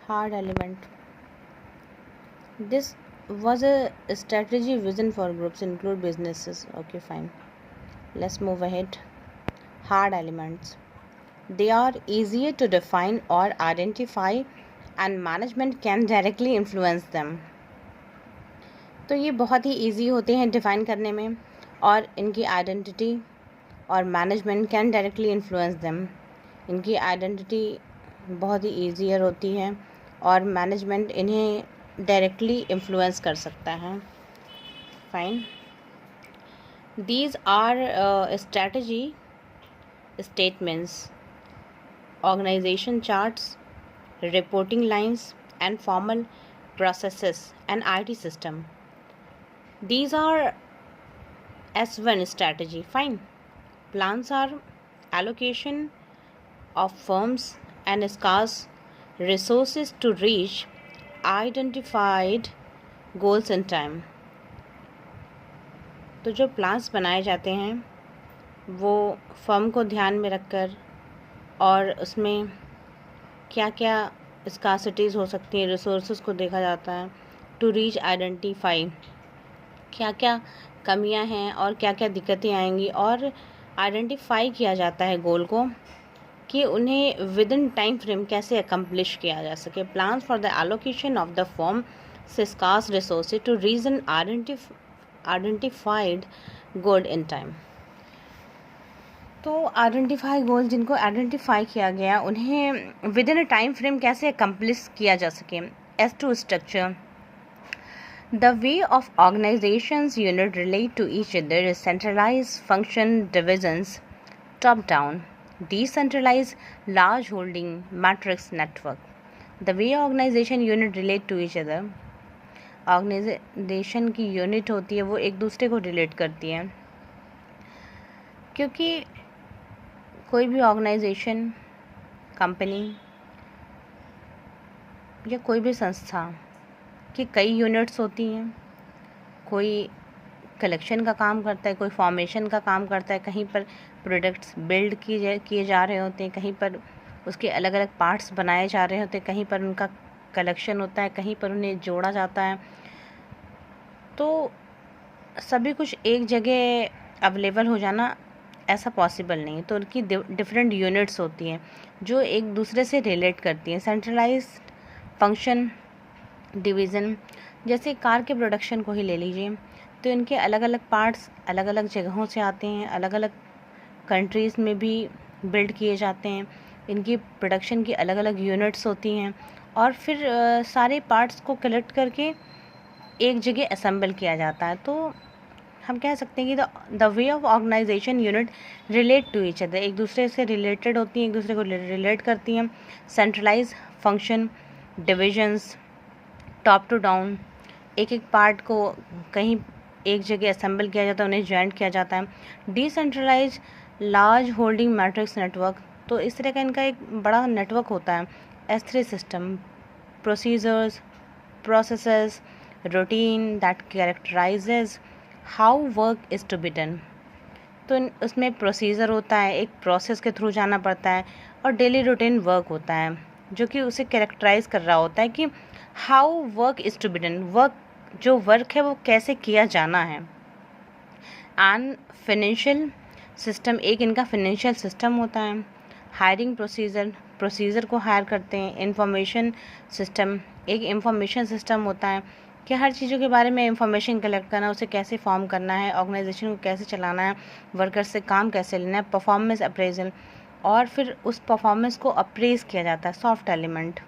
Hard element. This was a strategy vision for groups include businesses. Okay, fine. Let's move ahead. Hard elements. They are easier to define or identify and management can directly influence them. तो ये बहुत ही easy होते हैं define करने में और इनकी identity और management can directly influence them. इनकी आइडेंटिटी बहुत ही ईजियर होती है और मैनेजमेंट इन्हें डायरेक्टली इन्फ्लुएंस कर सकता है. Fine. These are strategy statements, organization charts, reporting lines and formal processes and IT system. These are S1 strategy. Fine. Plans are allocation of firms and scarce resources to reach identified goals in time. तो जो plans बनाए जाते हैं वो firm को ध्यान में रखकर और उसमें क्या क्या स्कार्सिटीज़ हो सकती हैं, रिसोर्सेज को देखा जाता है. टू रीच आइडेंटिफाई क्या क्या कमियां हैं और क्या क्या दिक्कतें आएंगी और आइडेंटिफाई किया जाता है गोल को कि उन्हें विद इन टाइम फ्रेम कैसे अकम्प्लिश किया जा सके. Plans for the allocation of the firm's scarce resources to reason identified goal in time. तो आइडेंटिफाई गोल जिनको आइडेंटिफाई किया गया उन्हें within a time frame कैसे अकम्प्लिश किया जा सके. S2 structure. The way of organizations unit relate to each other is centralize function divisions top down decentralize large holding matrix network. The way organization unit relate to each other, organization की unit होती है वो एक दूसरे को relate करती है क्योंकि कोई भी ऑर्गेनाइजेशन, कंपनी या कोई भी संस्था की कई यूनिट्स होती हैं. कोई कलेक्शन का काम करता है, कोई फॉर्मेशन का काम करता है, कहीं पर प्रोडक्ट्स बिल्ड किए जा रहे होते हैं, कहीं पर उसके अलग अलग पार्ट्स बनाए जा रहे होते हैं, कहीं पर उनका कलेक्शन होता है, कहीं पर उन्हें जोड़ा जाता है. तो सभी कुछ एक जगह अवेलेबल हो जाना ऐसा पॉसिबल नहीं है. तो उनकी डिफरेंट यूनिट्स होती हैं जो एक दूसरे से रिलेट करती हैं. सेंट्रलाइज्ड फंक्शन डिवीज़न, जैसे कार के प्रोडक्शन को ही ले लीजिए तो इनके अलग अलग पार्ट्स अलग अलग जगहों से आते हैं, अलग अलग कंट्रीज़ में भी बिल्ड किए जाते हैं. इनकी प्रोडक्शन की अलग अलग यूनिट्स होती हैं और फिर सारे पार्ट्स को कलेक्ट करके एक जगह असेंबल किया जाता है. तो हम कह सकते हैं कि the way of organization unit relate to each other, एक दूसरे से रिलेटेड होती हैं, एक दूसरे को रिलेट करती हैं. Centralize function divisions top to down, एक एक पार्ट को कहीं एक जगह असेंबल किया जाता है, उन्हें जॉइंट किया जाता है. Decentralize large holding matrix network, तो इस तरह का इनका एक बड़ा नेटवर्क होता है. S3 system. Procedures, processes, routine that characterizes how work is to be done. तो उसमें प्रोसीजर होता है, एक प्रोसेस के थ्रू जाना पड़ता है और डेली रूटीन वर्क होता है जो कि उसे कैरेक्टराइज कर रहा होता है कि how work is to be done, जो वर्क है वो कैसे किया जाना है. एंड फिनेंशियल सिस्टम, एक इनका फिनेंशियल सिस्टम होता है. हायरिंग प्रोसीजर को हायर करते हैं. इंफॉर्मेशन सिस्टम, एक इंफॉर्मेशन सिस्टम होता है कि हर चीज़ों के बारे में इंफॉर्मेशन कलेक्ट करना, उसे कैसे फॉर्म करना है, ऑर्गेनाइजेशन को कैसे चलाना है, वर्कर्स से काम कैसे लेना है. परफॉर्मेंस अप्रेजल, और फिर उस परफॉर्मेंस को अप्रेज किया जाता है. Soft element.